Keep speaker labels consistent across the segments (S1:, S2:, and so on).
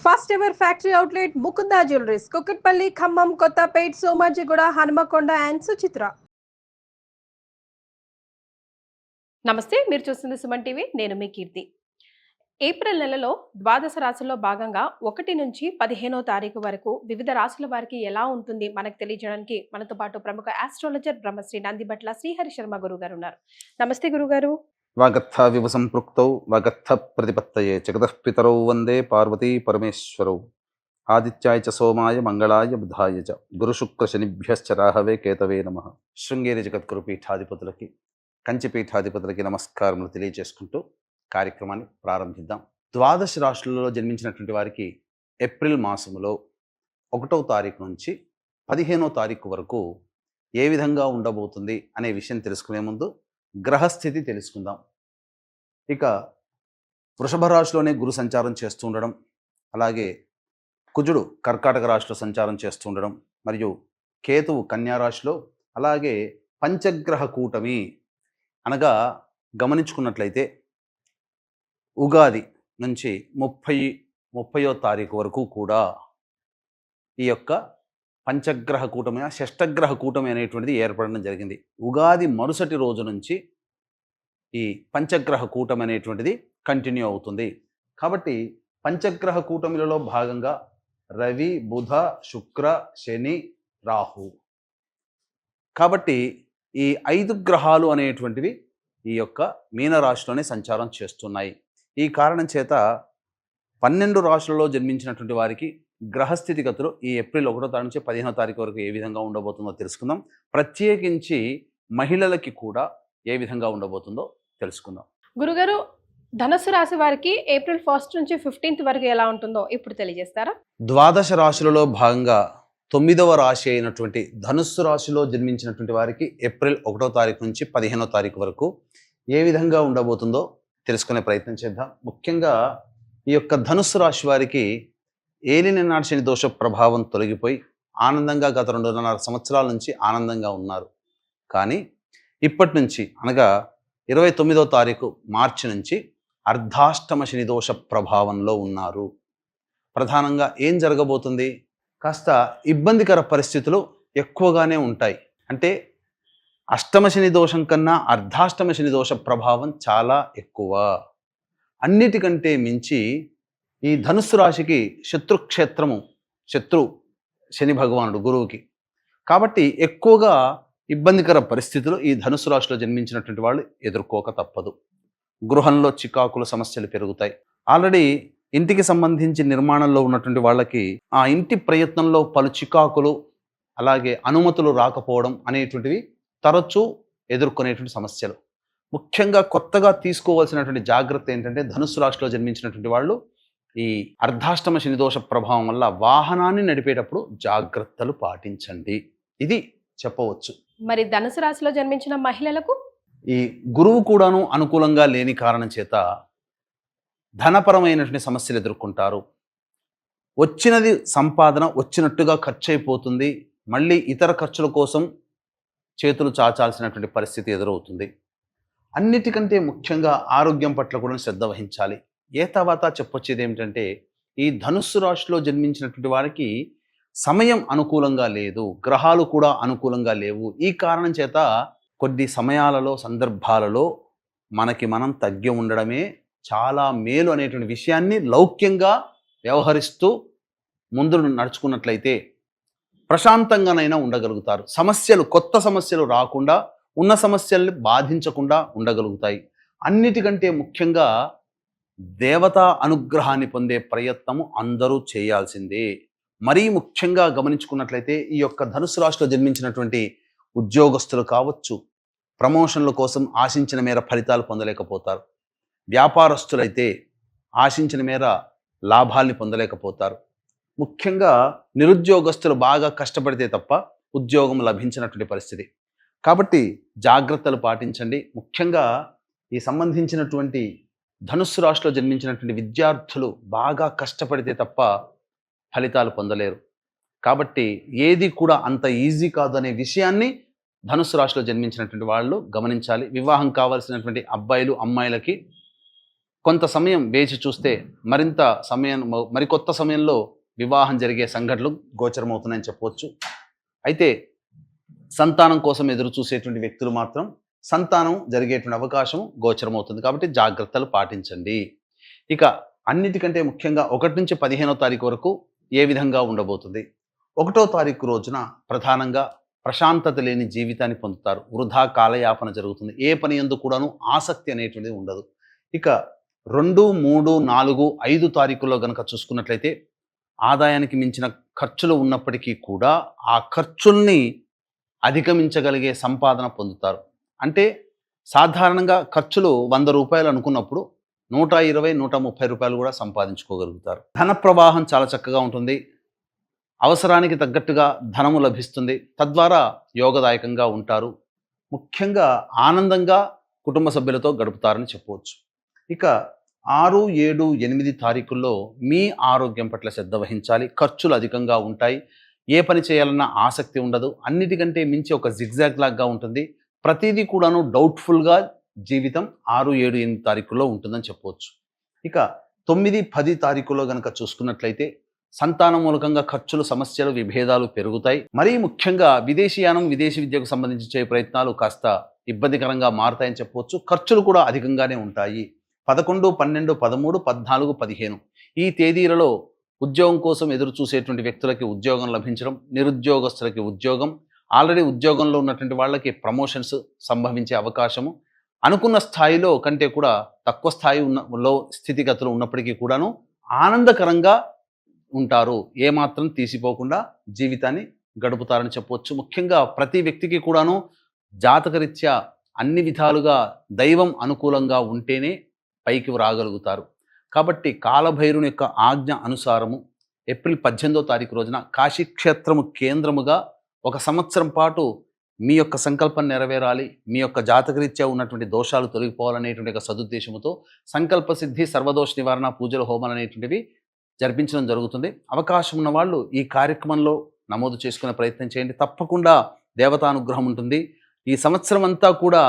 S1: First ever factory outlet Mukunda jewelleries Kukatpally, Khammam, Kothapet, Somajiguda, Hanamkonda and Suchitra. నమస్తే, మీరు చూస్తుంది సుమన్ టీవీ. నేను మీ కీర్తి. ఏప్రిల్ నెలలో ద్వాదశ రాశుల్లో భాగంగా 1 నుంచి 15వ తారీఖు వరకు వివిధ రాశుల వారికి ఎలా ఉంటుంది మనకు తెలియజేయడానికి మనతో పాటు ప్రముఖ ఆస్ట్రాలజర్ బ్రహ్మశ్రీ నందిబట్ల శ్రీహరి శర్మ గురువు గారు ఉన్నారు. నమస్తే గురుగారు.
S2: వాగర్థ వివ సంపృక్తౌ వాగర్థ ప్రతిపత్తయే జగతః పితరౌ వందే పార్వతీ పరమేశ్వరౌ ఆదిత్యాయ చ సోమాయ మంగళాయ బుధాయ చ గురు శుక్ర శనిభ్యశ్చ రాహవే కేతవే నమః. శృంగేరి జగద్గురు పీఠాధిపతులకి, కంచి పీఠాధిపతులకి నమస్కారములు తెలియజేసుకుంటూ కార్యక్రమాన్ని ప్రారంభిద్దాం. ద్వాదశ రాశులలో జన్మించినటువంటి వారికి ఏప్రిల్ మాసములో 1వ తారీఖు నుంచి 15వ తారీఖు వరకు ఏ విధంగా ఉండబోతుంది అనే విషయం తెలుసుకునే ముందు గ్రహస్థితి తెలుసుకుందాం. ఇక వృషభ రాశిలోనే గురు సంచారం చేస్తూ ఉండడం, అలాగే కుజుడు కర్కాటక రాశిలో సంచారం చేస్తూ ఉండడం, మరియు కేతువు కన్యా రాశిలో, అలాగే పంచగ్రహ కూటమి అనగా గమనించుకున్నట్లయితే ఉగాది నుంచి 30వ తారీఖు వరకు కూడా ఈ యొక్క పంచగ్రహ కూటమి, షష్టగ్రహ కూటమి అనేటువంటిది ఏర్పడడం జరిగింది. ఉగాది మరుసటి రోజు నుంచి ఈ పంచగ్రహ కూటమి అనేటువంటిది కంటిన్యూ అవుతుంది. కాబట్టి పంచగ్రహ కూటమిలలో భాగంగా రవి, బుధ, శుక్ర, శని, రాహు, కాబట్టి ఈ 5 గ్రహాలు అనేటువంటివి ఈ యొక్క మీనరాశిలోనే సంచారం చేస్తున్నాయి. ఈ కారణం చేత 12 రాశులలో జన్మించినటువంటి వారికి గ్రహస్థితిగతులు ఈ ఏప్రిల్ 1వ తారీఖు నుంచి 15వ తారీఖు వరకు ఏ విధంగా ఉండబోతుందో తెలుసుకుందాం. ప్రత్యేకించి మహిళలకి కూడా ఏ విధంగా ఉండబోతుందో తెలుసుకుందాం.
S1: గురుగారు, ధనుసు రాశి వారికి ఏప్రిల్ 1 నుంచి 15th వరకు ఎలా ఉంటుందో ఇప్పుడు తెలియజేస్తారా?
S2: ద్వాదశ రాశులలో భాగంగా 9వ రాశి అయినటువంటి ధనుస్సు రాశిలో జన్మించినటువంటి వారికి ఏప్రిల్ 1వ తారీఖు నుంచి 15వ తారీఖు వరకు ఏ విధంగా ఉండబోతుందో తెలుసుకునే ప్రయత్నం చేద్దాం. ముఖ్యంగా ఈ యొక్క ధనుస్సు రాశి వారికి ఏలినాటి శని దోష ప్రభావం తొలగిపోయి ఆనందంగా గత 2.5 సంవత్సరాల నుంచి ఆనందంగా ఉన్నారు. కానీ ఇప్పటి నుంచి అనగా 29వ తారీఖు మార్చి నుంచి అర్ధాష్టమ శని దోష ప్రభావంలో ఉన్నారు. ప్రధానంగా ఏం జరగబోతుంది? కాస్త ఇబ్బందికర పరిస్థితులు ఎక్కువగానే ఉంటాయి. అంటే అష్టమ శని దోషం కన్నా అర్ధాష్టమ శని దోష ప్రభావం చాలా ఎక్కువ. అన్నిటికంటే మించి ఈ ధనుస్సు రాశికి శత్రుక్షేత్రము, శత్రు శని భగవానుడు గురువుకి. కాబట్టి ఎక్కువగా ఇబ్బందికర పరిస్థితులు ఈ ధనుస్సు రాశిలో జన్మించినటువంటి వాళ్ళు ఎదుర్కోక తప్పదు. గృహంలో చికాకుల సమస్యలు పెరుగుతాయి. ఆల్రెడీ ఇంటికి సంబంధించి నిర్మాణంలో ఉన్నటువంటి వాళ్ళకి ఆ ఇంటి ప్రయత్నంలో పలు చికాకులు, అలాగే అనుమతులు రాకపోవడం అనేటువంటివి తరచూ ఎదుర్కొనేటువంటి సమస్యలు. ముఖ్యంగా కొత్తగా తీసుకోవాల్సినటువంటి జాగ్రత్త ఏంటంటే, ధనుస్సు రాశిలో జన్మించినటువంటి వాళ్ళు ఈ అర్ధాష్టమ శనిదోష ప్రభావం వల్ల వాహనాన్ని నడిపేటప్పుడు జాగ్రత్తలు పాటించండి. ఇది చెప్పవచ్చు.
S1: మరి ధనుసు రాశిలో జన్మించిన మహిళలకు
S2: ఈ గురువు కూడాను అనుకూలంగా లేని కారణం చేత ధనపరమైనటువంటి సమస్యలు ఎదుర్కొంటారు. వచ్చినది సంపాదన వచ్చినట్టుగా ఖర్చు అయిపోతుంది. మళ్ళీ ఇతర ఖర్చుల కోసం చేతులు చాచాల్సినటువంటి పరిస్థితి ఎదురవుతుంది. అన్నిటికంటే ముఖ్యంగా ఆరోగ్యం పట్ల కూడా శ్రద్ధ వహించాలి. ఏ తర్వాత చెప్పొచ్చేది ఏమిటంటే, ఈ ధనుస్సు రాశిలో జన్మించినటువంటి వారికి సమయం అనుకూలంగా లేదు, గ్రహాలు కూడా అనుకూలంగా లేవు. ఈ కారణం చేత కొద్ది సమయాలలో, సందర్భాలలో మనకి మనం తగ్గి ఉండడమే చాలా మేలు అనేటువంటి విషయాన్ని లౌక్యంగా వ్యవహరిస్తూ ముందు నడుచుకున్నట్లయితే ప్రశాంతంగానైనా ఉండగలుగుతారు. సమస్యలు, కొత్త సమస్యలు రాకుండా, ఉన్న సమస్యల్ని బాధించకుండా ఉండగలుగుతాయి. అన్నిటికంటే ముఖ్యంగా దేవతా అనుగ్రహాన్ని పొందే ప్రయత్నము అందరూ చేయాల్సిందే. మరీ ముఖ్యంగా గమనించుకున్నట్లయితే ఈ యొక్క ధనుసు రాశిలో జన్మించినటువంటి ఉద్యోగస్తులు కావచ్చు, ప్రమోషన్ల కోసం ఆశించిన మేర ఫలితాలు పొందలేకపోతారు. వ్యాపారస్తులైతే ఆశించిన మేర లాభాల్ని పొందలేకపోతారు. ముఖ్యంగా నిరుద్యోగస్తులు బాగా కష్టపడితే తప్ప ఉద్యోగం లభించినటువంటి పరిస్థితి. కాబట్టి జాగ్రత్తలు పాటించండి. ముఖ్యంగా ఈ సంబంధించినటువంటి ధనుస్సు రాశిలో జన్మించినటువంటి విద్యార్థులు బాగా కష్టపడితే తప్ప ఫలితాలు పొందలేరు. కాబట్టి ఏది కూడా అంత ఈజీ కాదు అనే విషయాన్ని ధనుస్సు రాశిలో జన్మించినటువంటి వాళ్ళు గమనించాలి. వివాహం కావాల్సినటువంటి అబ్బాయిలు, అమ్మాయిలకి కొంత సమయం వేచి చూస్తే మరికొత్త సమయంలో వివాహం జరిగే సంఘటనలు గోచరమవుతున్నాయని చెప్పవచ్చు. అయితే సంతానం కోసం ఎదురు చూసేటువంటి వ్యక్తులు మాత్రం సంతానం జరిగేటువంటి అవకాశం గోచరమవుతుంది. కాబట్టి జాగ్రత్తలు పాటించండి. ఇక అన్నిటికంటే ముఖ్యంగా 1 నుంచి 15వ తారీఖు వరకు ఏ విధంగా ఉండబోతుంది? 1వ తారీఖు రోజున ప్రధానంగా ప్రశాంతత లేని జీవితాన్ని పొందుతారు. వృధా కాలయాపన జరుగుతుంది. ఏ పని యందు కూడాను ఆసక్తి అనేటువంటిది ఉండదు. ఇక 2, 3, 4, 5 తారీఖుల్లో గనక చూసుకున్నట్లయితే ఆదాయానికి మించిన ఖర్చులు ఉన్నప్పటికీ కూడా ఆ ఖర్చుల్ని అధిగమించగలిగే సంపాదన పొందుతారు. అంటే సాధారణంగా ఖర్చులు 100 రూపాయలు అనుకున్నప్పుడు 120, 130 రూపాయలు కూడా సంపాదించుకోగలుగుతారు. ధన ప్రవాహం చాలా చక్కగా ఉంటుంది. అవసరానికి తగ్గట్టుగా ధనము లభిస్తుంది. తద్వారా యోగదాయకంగా ఉంటారు. ముఖ్యంగా ఆనందంగా కుటుంబ సభ్యులతో గడుపుతారని చెప్పవచ్చు. ఇక 6, 7, 8 తారీఖుల్లో మీ ఆరోగ్యం పట్ల శ్రద్ధ వహించాలి. ఖర్చులు అధికంగా ఉంటాయి. ఏ పని చేయాలన్నా ఆసక్తి ఉండదు. అన్నిటికంటే మించి ఒక జిగ్జాగ్ లాగా ఉంటుంది. ప్రతిదీ కూడాను డౌట్ఫుల్గా జీవితం 6, 7, 8 తారీఖుల్లో ఉంటుందని చెప్పవచ్చు. ఇక 9, 10 తారీఖుల్లో గనక చూసుకున్నట్లయితే సంతానం మూలకంగా ఖర్చులు, సమస్యలు, విభేదాలు పెరుగుతాయి. మరీ ముఖ్యంగా విదేశీయానం, విదేశీ విద్యకు సంబంధించి చేయ ప్రయత్నాలు కాస్త ఇబ్బందికరంగా మారతాయని చెప్పవచ్చు. ఖర్చులు కూడా అధికంగానే ఉంటాయి. 11, 12, 13, 14, 15 ఈ తేదీలలో ఉద్యోగం కోసం ఎదురు చూసేటువంటి వ్యక్తులకి ఉద్యోగం లభించడం, నిరుద్యోగస్తులకి ఉద్యోగం, ఆల్రెడీ ఉద్యోగంలో ఉన్నటువంటి వాళ్ళకి ప్రమోషన్స్ సంభవించే అవకాశము, అనుకున్న స్థాయిలో కంటే కూడా తక్కువ స్థాయి స్థితిగతులు ఉన్నప్పటికీ కూడాను ఆనందకరంగా ఉంటారు. ఏమాత్రం తీసిపోకుండా జీవితాన్ని గడుపుతారని చెప్పవచ్చు. ముఖ్యంగా ప్రతి వ్యక్తికి కూడాను జాతకరీత్యా అన్ని విధాలుగా దైవం అనుకూలంగా ఉంటేనే పైకి రాగలుగుతారు. కాబట్టి కాలభైరుని యొక్క ఆజ్ఞ అనుసారము ఏప్రిల్ 18వ తారీఖు రోజున కాశీక్షేత్రము కేంద్రముగా 1 సంవత్సరం పాటు మీ యొక్క సంకల్పం నెరవేరాలి, మీ యొక్క జాతకరీత్యా ఉన్నటువంటి దోషాలు తొలగిపోవాలనేటువంటి ఒక సదుద్దేశంతో సంకల్ప సిద్ధి, సర్వదోష నివారణ, పూజలు, హోమాలు అనేటువంటివి జరిపించడం జరుగుతుంది. అవకాశం ఉన్న వాళ్ళు ఈ కార్యక్రమంలో నమోదు చేసుకునే ప్రయత్నం చేయండి. తప్పకుండా దేవతానుగ్రహం ఉంటుంది. ఈ సంవత్సరం అంతా కూడా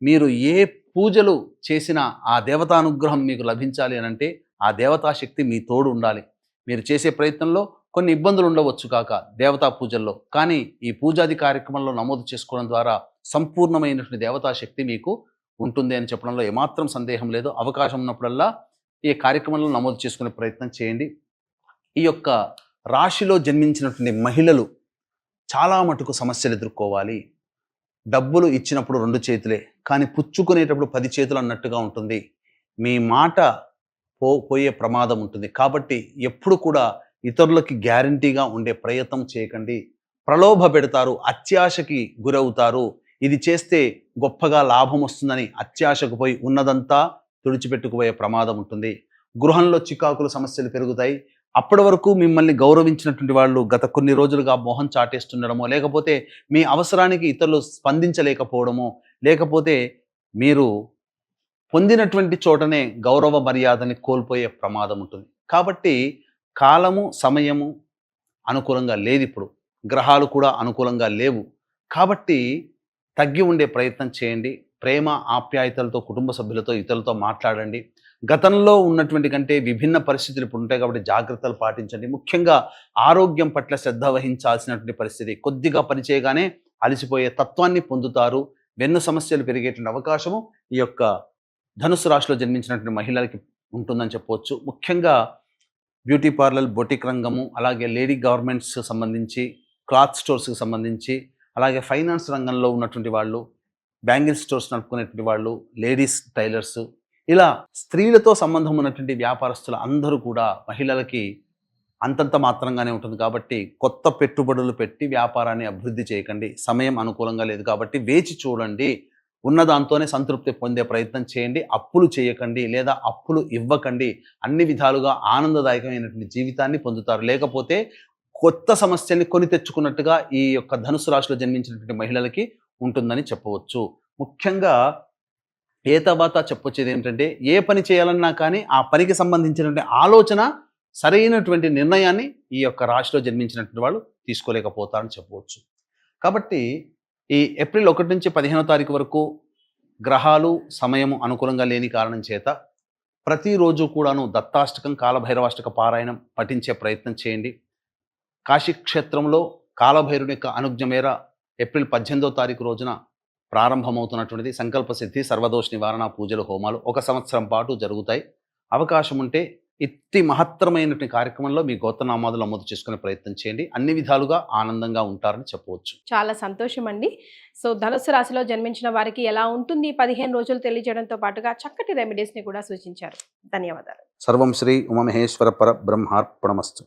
S2: మీరు ఏ పూజలు చేసినా ఆ దేవతానుగ్రహం మీకు లభించాలి అని అంటే ఆ దేవతాశక్తి మీ తోడు ఉండాలి. మీరు చేసే ప్రయత్నంలో కొన్ని ఇబ్బందులు ఉండవచ్చు కాక దేవతా పూజల్లో, కానీ ఈ పూజాది కార్యక్రమంలో నమోదు చేసుకోవడం ద్వారా సంపూర్ణమైనటువంటి దేవతాశక్తి మీకు ఉంటుంది అని చెప్పడంలో ఏమాత్రం సందేహం లేదు. అవకాశం ఉన్నప్పుడల్లా ఈ కార్యక్రమంలో నమోదు చేసుకునే ప్రయత్నం చేయండి. ఈ యొక్క రాశిలో జన్మించినటువంటి మహిళలు చాలా మటుకు సమస్యలు ఎదుర్కోవాలి. డబ్బులు ఇచ్చినప్పుడు 2 చేతులే, కానీ పుచ్చుకునేటప్పుడు 10 చేతులు అన్నట్టుగా ఉంటుంది. మీ మాట పోయే ప్రమాదం ఉంటుంది. కాబట్టి ఎప్పుడు కూడా ఇతరులకి గ్యారంటీగా ఉండే ప్రయత్నం చేయకండి. ప్రలోభ పెడతారు, అత్యాశకి గురవుతారు. ఇది చేస్తే గొప్పగా లాభం వస్తుందని అత్యాశకు పోయి ఉన్నదంతా తుడిచిపెట్టుకుపోయే ప్రమాదం ఉంటుంది. గృహంలో చికాకులు, సమస్యలు పెరుగుతాయి. అప్పటి వరకు మిమ్మల్ని గౌరవించినటువంటి వాళ్ళు గత కొన్ని రోజులుగా మొహం చాటేస్తుండడమో, లేకపోతే మీ అవసరానికి ఇతరులు స్పందించలేకపోవడమో, లేకపోతే మీరు పొందినటువంటి చోటనే గౌరవ మర్యాదని కోల్పోయే ప్రమాదం ఉంటుంది. కాబట్టి కాలము, సమయము అనుకూలంగా లేదు. ఇప్పుడు గ్రహాలు కూడా అనుకూలంగా లేవు. కాబట్టి తగ్గి ఉండే ప్రయత్నం చేయండి. ప్రేమ, ఆప్యాయతలతో కుటుంబ సభ్యులతో, ఇతరులతో మాట్లాడండి. గతంలో ఉన్నటువంటి కంటే విభిన్న పరిస్థితులు ఇప్పుడు ఉంటాయి కాబట్టి జాగ్రత్తలు పాటించండి. ముఖ్యంగా ఆరోగ్యం పట్ల శ్రద్ధ వహించాల్సినటువంటి పరిస్థితి. కొద్దిగా పనిచేయగానే అలసిపోయే తత్వాన్ని పొందుతారు. వెన్ను సమస్యలు పెరిగేటువంటి అవకాశము ఈ యొక్క ధనుసు రాశిలో జన్మించినటువంటి మహిళలకి ఉంటుందని చెప్పవచ్చు. ముఖ్యంగా బ్యూటీ పార్లర్, బొటిక్ రంగము, అలాగే లేడీ గవర్నమెంట్స్ సంబంధించి, క్లాత్ స్టోర్స్కి సంబంధించి, అలాగే ఫైనాన్స్ రంగంలో ఉన్నటువంటి వాళ్ళు, బ్యాంగిల్ స్టోర్స్ నడుపుకునేటువంటి వాళ్ళు, లేడీస్ టైలర్స్, ఇలా స్త్రీలతో సంబంధం ఉన్నటువంటి వ్యాపారస్తులు అందరూ కూడా మహిళలకి అంతంత మాత్రంగానే ఉంటుంది. కాబట్టి కొత్త పెట్టుబడులు పెట్టి వ్యాపారాన్ని అభివృద్ధి చేయకండి. సమయం అనుకూలంగా లేదు కాబట్టి వేచి చూడండి. ఉన్న దాంతోనే సంతృప్తి పొందే ప్రయత్నం చేయండి. అప్పులు చేయకండి లేదా అప్పులు ఇవ్వకండి. అన్ని విధాలుగా ఆనందదాయకమైనటువంటి జీవితాన్ని పొందుతారు. లేకపోతే కొత్త సమస్యల్ని కొని తెచ్చుకున్నట్టుగా ఈ యొక్క ధనుసు రాశిలో జన్మించినటువంటి మహిళలకి ఉంటుందని చెప్పవచ్చు. ముఖ్యంగా తర్వాత చెప్పొచ్చేది ఏంటంటే, ఏ పని చేయాలన్నా కానీ ఆ పనికి సంబంధించినటువంటి ఆలోచన, సరైనటువంటి నిర్ణయాన్ని ఈ యొక్క రాశిలో జన్మించినటువంటి వాళ్ళు తీసుకోలేకపోతారని చెప్పవచ్చు. కాబట్టి ఈ ఏప్రిల్ 1 నుంచి 15వ తారీఖు వరకు గ్రహాలు, సమయము అనుకూలంగా లేని కారణం చేత ప్రతిరోజు కూడాను దత్తాష్టకం కాలభైరవాష్టక పారాయణం పఠించే ప్రయత్నం చేయండి. కాశీక్షేత్రంలో కాలభైరుని యొక్క అనుజ్ఞ మేర ఏప్రిల్ 18వ తారీఖు రోజున ప్రారంభమవుతున్నటువంటిది సంకల్ప సిద్ధి సర్వదోష నివారణ పూజలు హోమాలు 1 సంవత్సరం పాటు జరుగుతాయి. అవకాశం ఉంటే ఇట్టి మహత్తరమైనటువంటి కార్యక్రమంలో మీ గోత్రనామాదులు నమోదు చేసుకునే ప్రయత్నం చేయండి. అన్ని విధాలుగా ఆనందంగా ఉంటారని చెప్పవచ్చు.
S1: చాలా సంతోషం అండి. సో ధనుస్సు రాశిలో జన్మించిన వారికి ఎలా ఉంటుంది 15 రోజులు తెలియజేయడంతో పాటుగా చక్కటి రెమెడీస్ని కూడా సూచించారు. ధన్యవాదాలు.
S2: సర్వం శ్రీ ఉమామహేశ్వర పరబ్రహ్మార్పణమస్తు.